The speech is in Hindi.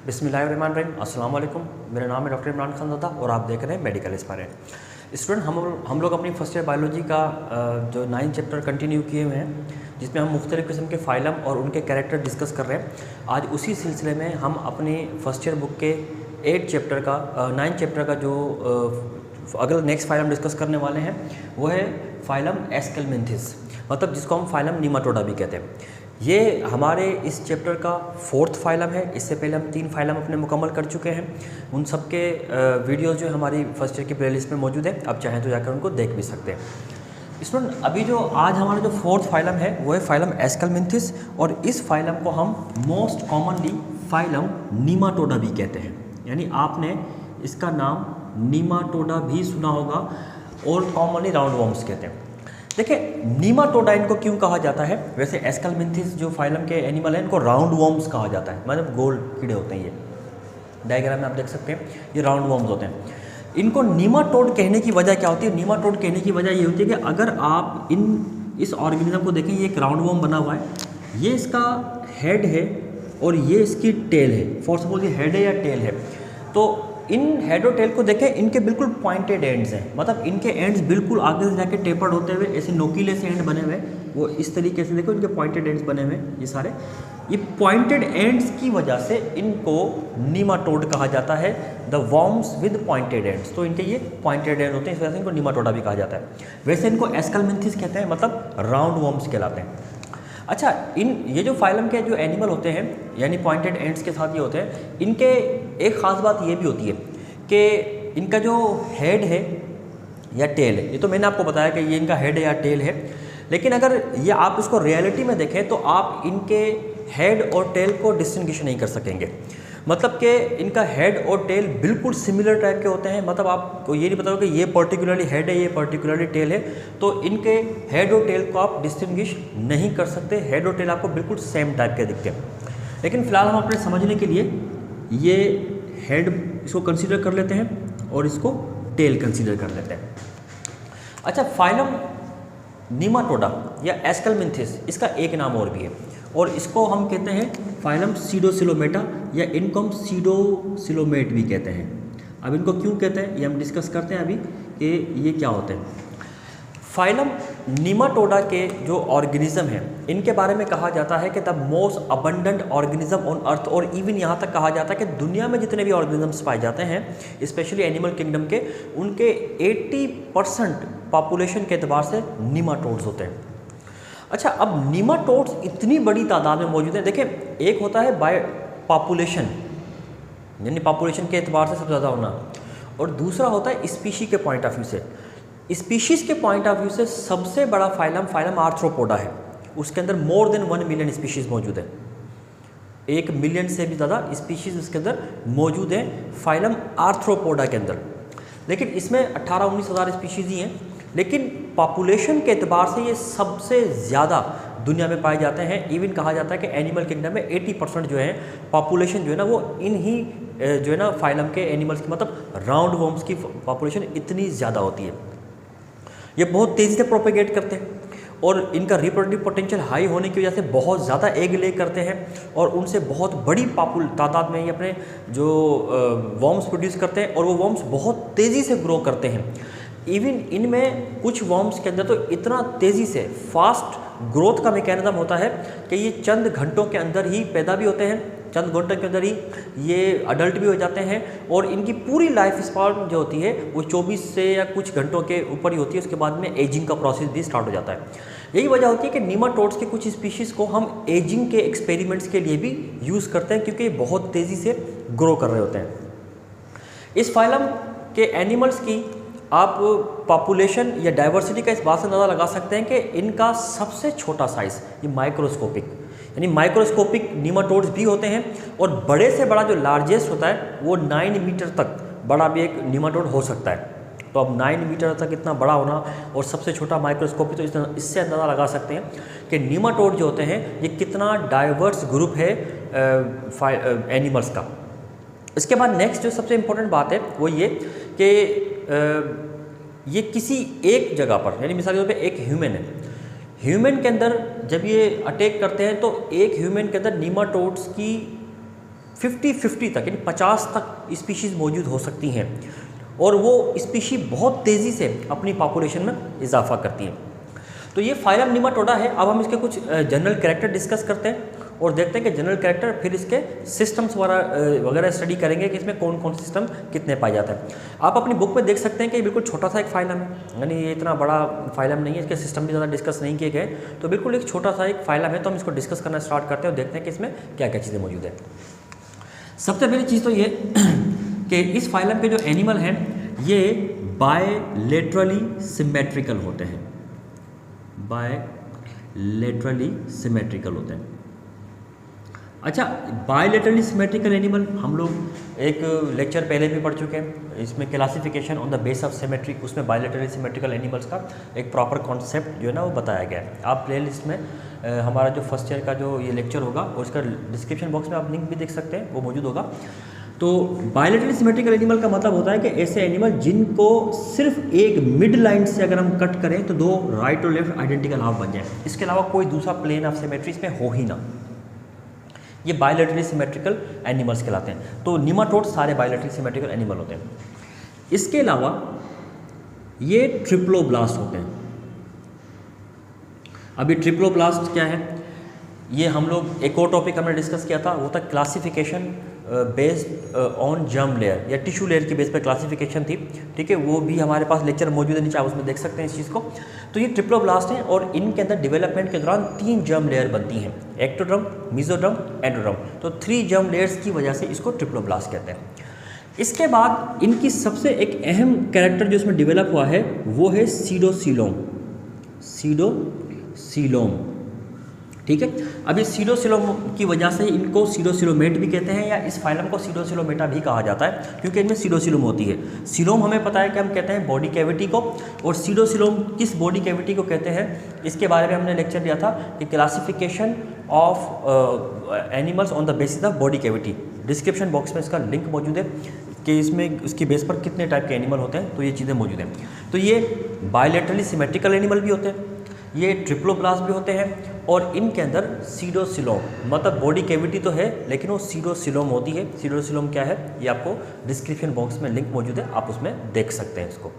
बिस्मिल्लाहिर्रहमानिर्रहीम, अस्सलाम वालेकुम। मेरा नाम है डॉक्टर इमरान खान ज़ादा और आप देख रहे हैं मेडिकल एस्पायरेंट। स्टूडेंट, हम लोग अपनी फर्स्ट ईयर बायोलॉजी का जो 9 चैप्टर कंटिन्यू किए हुए हैं, जिसमें हम मुख्तलिफ़ किस्म के फाइलम और उनके कैरेक्टर डिस्कस कर रहे हैं। आज उसी सिलसिले में हम अपनी फर्स्ट ईयर बुक के 9 चैप्टर का जो अगला नेक्स्ट फाइलम डिस्कस करने वाले हैं वो है फाइलम एस्केलमेंथिस, मतलब जिसको हम फाइलम नीमाटोडा भी कहते हैं। ये हमारे इस चैप्टर का 4th फाइलम है। इससे पहले हम 3 फाइलम अपने मुकम्मल कर चुके हैं। उन सब के वीडियोज़ जो हमारी फर्स्ट ईयर की प्लेलिस्ट में मौजूद है, आप चाहें तो जाकर उनको देख भी सकते हैं। इसमें अभी जो आज हमारा जो 4th फाइलम है वो है फाइलम एस्केलमेंथिस, और इस फाइलम को हम मोस्ट कॉमनली फाइलम नीमाटोडा भी कहते हैं। यानी आपने इसका नाम नीमाटोडा भी सुना होगा और कॉमनली राउंड वॉर्म्स कहते हैं। देखिए, नीमाटोडा इनको क्यों कहा जाता है? वैसे एस्केलमेंथिस जो फाइलम के एनिमल हैं इनको राउंड वॉर्म्स कहा जाता है, मतलब गोल कीड़े होते हैं। ये डायग्राम में आप देख सकते हैं, ये राउंड वॉर्म्स होते हैं। इनको नीमाटोड कहने की वजह क्या होती है? नीमाटोड कहने की वजह ये होती है कि अगर आप इस ऑर्गेनिज्म को देखें, ये एक राउंड वॉर्म बना हुआ है, ये इसका हेड है और ये इसकी टेल है। फॉर सपोज ये हेड है या टेल है, तो इन हेड और टेल को देखें, इनके बिल्कुल पॉइंटेड एंड्स हैं, मतलब इनके एंड्स बिल्कुल आगे से जाके टेपर्ड होते हुए ऐसे नोकीले से एंड बने हुए, वो इस तरीके से देखो, इनके पॉइंटेड एंड्स बने हुए ये सारे। ये पॉइंटेड एंड्स की वजह से इनको नीमाटोड कहा जाता है, the worms with pointed ends. तो इनके ये पॉइंटेड एंड होते हैं, इस वजह से इनको नीमाटोडा भी कहा जाता है। वैसे इनको एस्केलमेंथिस कहते हैं, मतलब राउंड वॉर्म्स कहलाते हैं। अच्छा, ये जो फाइलम के जो एनिमल होते हैं, यानी पॉइंटेड एंड्स के साथ ये होते हैं, इनके एक ख़ास बात ये भी होती है कि इनका जो हेड है या टेल है, ये तो मैंने आपको बताया कि ये इनका हेड है या टेल है, लेकिन अगर ये आप इसको रियलिटी में देखें तो आप इनके हेड और टेल को डिस्टिंग्विश नहीं कर सकेंगे। मतलब कि इनका हेड और टेल बिल्कुल सिमिलर टाइप के होते हैं, मतलब आपको ये नहीं पता होगा कि ये पर्टिकुलरली हेड है, ये पर्टिकुलरली टेल है, तो इनके हेड और टेल को आप डिस्टिंग्विश नहीं कर सकते। हेड और टेल आपको बिल्कुल सेम टाइप के दिखते हैं। लेकिन फ़िलहाल हम अपने समझने के लिए ये हेड इसको कंसीडर कर लेते हैं और इसको टेल कंसीडर कर लेते हैं। अच्छा, फाइलम नीमाटोडा या एस्केलमेंथिस, इसका एक नाम और भी है, और इसको हम कहते हैं फाइलम सीडोसिलोमेटा, या इनको हम सीडोसिलोमेट भी कहते हैं। अब इनको क्यों कहते हैं ये हम डिस्कस करते हैं अभी कि ये क्या होते हैं। फाइलम नीमाटोडा के जो ऑर्गेनिज्म हैं, इनके बारे में कहा जाता है कि the most abundant organism on earth, और इवन यहाँ तक कहा जाता है कि दुनिया में जितने भी ऑर्गेनिजम्स पाए जाते हैं, स्पेशली एनिमल किंगडम के, उनके 80% पॉपुलेशन के एतबार से नीमाटोड्स होते हैं। अच्छा, अब नीमाटोड्स इतनी बड़ी तादाद में मौजूद हैं। देखिए, एक होता है बाय पॉपुलेशन, यानी पॉपुलेशन के एतबार से सबसे ज़्यादा होना, और दूसरा होता है स्पीशी के पॉइंट ऑफ व्यू से। स्पीशीज़ के पॉइंट ऑफ व्यू से सबसे बड़ा फाइलम आर्थ्रोपोडा है। उसके अंदर मोर देन 1 मिलियन स्पीशीज़ मौजूद है। 1 मिलियन से भी ज़्यादा स्पीशीज़ उसके अंदर मौजूद हैं फाइलम आर्थ्रोपोडा के अंदर। लेकिन इसमें 18-19 हज़ार स्पीशीज़ ही हैं, लेकिन पॉपुलेशन के एतबार से ये सबसे ज़्यादा दुनिया में पाए जाते हैं। इवन कहा जाता है कि एनिमल किंगडम में 80% जो है पॉपुलेशन जो है ना, वो इन्हीं जो है ना फाइलम के एनिमल्स की, मतलब राउंड वॉर्म्स की पॉपुलेशन इतनी ज़्यादा होती है। ये बहुत तेज़ी से प्रोपेगेट करते हैं और इनका रिप्रोडक्टिव पोटेंशियल हाई होने की वजह से बहुत ज़्यादा एग ले करते हैं, और उनसे बहुत बड़ी तादाद में ये अपने जो वॉर्म्स प्रोड्यूस करते हैं, और वो वॉर्म्स बहुत तेज़ी से ग्रो करते हैं। इवन इनमें कुछ वॉर्म्स के अंदर तो इतना तेज़ी से फास्ट ग्रोथ का मैकेनिज्म होता है कि ये चंद घंटों के अंदर ही पैदा भी होते हैं, चंद घंटों के अंदर ही ये अडल्ट भी हो जाते हैं, और इनकी पूरी लाइफ स्पान जो होती है वो 24 से या कुछ घंटों के ऊपर ही होती है। उसके बाद में एजिंग का प्रोसेस भी स्टार्ट हो जाता है। यही वजह होती है कि नीमाटोड्स के कुछ स्पीशीज़ को हम एजिंग के एक्सपेरिमेंट्स के लिए भी यूज़ करते हैं, क्योंकि ये बहुत तेज़ी से ग्रो कर रहे होते हैं। इस फाइलम के एनिमल्स की आप पॉपुलेशन या डाइवर्सिटी का इस बात से अंदाज़ा लगा सकते हैं कि इनका सबसे छोटा साइज़ ये माइक्रोस्कोपिक, यानी माइक्रोस्कोपिक नीमाटोड्स भी होते हैं, और बड़े से बड़ा जो लार्जेस्ट होता है वो 9 मीटर तक बड़ा भी एक नीमाटोड हो सकता है। तो अब 9 मीटर तक इतना बड़ा होना और सबसे छोटा माइक्रोस्कोपिक, तो इससे अंदाज़ा लगा सकते हैं कि नीमाटोड जो होते हैं ये कितना डाइवर्स ग्रुप है एनिमल्स का। इसके बाद नेक्स्ट जो सबसे इम्पोर्टेंट बात है वो ये कि ये किसी एक जगह पर, यानी मिसाल के तौर पे एक ह्यूमन है, ह्यूमन के अंदर जब ये अटैक करते हैं तो एक ह्यूमन के अंदर नीमाटोड्स की 50-50 तक, यानी 50 तक स्पीशीज़ मौजूद हो सकती हैं, और वो स्पीशी बहुत तेज़ी से अपनी पॉपुलेशन में इजाफा करती हैं। तो ये फाइलम निमाटोडा है। अब हम इसके कुछ जनरल कैरेक्टर डिस्कस करते हैं और देखते हैं कि जनरल कैरेक्टर, फिर इसके सिस्टम्स वगैरह स्टडी करेंगे कि इसमें कौन कौन सिस्टम कितने पाए जाते हैं। आप अपनी बुक में देख सकते हैं कि बिल्कुल छोटा सा एक फाइलम है, यानी ये इतना बड़ा फाइलम नहीं है, इसके सिस्टम भी ज़्यादा डिस्कस नहीं किए गए, तो बिल्कुल एक छोटा सा एक फाइलम है। तो हम इसको डिस्कस करना स्टार्ट करते हैं और देखते हैं कि इसमें क्या क्या चीज़ें मौजूद है। सबसे पहली चीज़ तो ये कि इस फाइलम के जो एनिमल हैं ये बायलेटरली सिमेट्रिकल होते हैं, बायलेटरली सिमेट्रिकल होते हैं। अच्छा, बायलेटरली सिमेट्रिकल एनिमल हम लोग एक लेक्चर पहले भी पढ़ चुके हैं, इसमें classification on the base of symmetry, उसमें बायलेटरली सिमेट्रिकल एनिमल्स का एक प्रॉपर कॉन्सेप्ट जो है ना वो बताया गया है। आप प्ले लिस्ट में हमारा जो फर्स्ट ईयर का जो ये लेक्चर होगा और इसका डिस्क्रिप्शन बॉक्स में आप लिंक भी देख सकते हैं, वो मौजूद होगा। तो बायलेटरली सिमेट्रिकल एनिमल का मतलब होता है कि ऐसे एनिमल जिनको सिर्फ एक मिड लाइन से अगर हम कट करें तो दो राइट और लेफ्ट आइडेंटिकल हाफ बन जाए, इसके अलावा कोई दूसरा प्लेन ऑफ सिमेट्री इसमें हो ही ना, ये बायलेटरली सिमेट्रिकल एनिमल्स कहलाते हैं। तो निमाटोड सारे बायलेटरली सिमेट्रिकल एनिमल होते हैं। इसके अलावा ये ट्रिप्लोब्लास्ट होते हैं। अभी ट्रिप्लोब्लास्ट क्या है, ये हम लोग एक और टॉपिक हमने डिस्कस किया था, वो था classification based on germ layer या टिश्यू लेयर की बेस पर क्लासिफिकेशन थी, ठीक है। वो भी हमारे पास लेक्चर मौजूद है नीचे, आप उसमें देख सकते हैं इस चीज़ को। तो ये ट्रिप्लोब्लास्ट हैं और इनके अंदर डेवलपमेंट के दौरान 3 जर्म लेयर बनती हैं, एक्टोडर्म, मेसोडर्म, एंडोडर्म। तो 3 जर्म लेयर्स की वजह से इसको ट्रिप्लोब्लास्ट कहते हैं। इसके बाद इनकी सबसे एक अहम कैरेक्टर जो इसमें डेवलप हुआ है वो है सीडोसिलोम, सीडोसिलोम, ठीक है। अब इस सीडोसिलोम की वजह से इनको सीडोसिलोमेट भी कहते हैं, या इस फाइलम को सीडोसिलोमेटा भी कहा जाता है, क्योंकि इनमें सीडोसिलोम होती है। सिलोम हमें पता है कि हम कहते हैं बॉडी कैविटी को, और सीडोसिलोम किस बॉडी कैविटी को कहते हैं, इसके बारे में हमने लेक्चर दिया था कि classification of animals on the basis of body cavity. Description box में इसका लिंक मौजूद है कि इसमें उसकी बेस पर कितने टाइप के एनिमल होते हैं, तो ये चीज़ें मौजूद हैं। तो ये बायलेटरली सिमेट्रिकल एनिमल भी होते हैं, ये ट्रिप्लोब्लास्ट भी होते हैं, और इनके अंदर सीडोसिलोम, मतलब बॉडी कैविटी तो है लेकिन वो सीडोसिलोम होती है। सीडोसिलोम क्या है ये आपको डिस्क्रिप्शन बॉक्स में लिंक मौजूद है, आप उसमें देख सकते हैं इसको।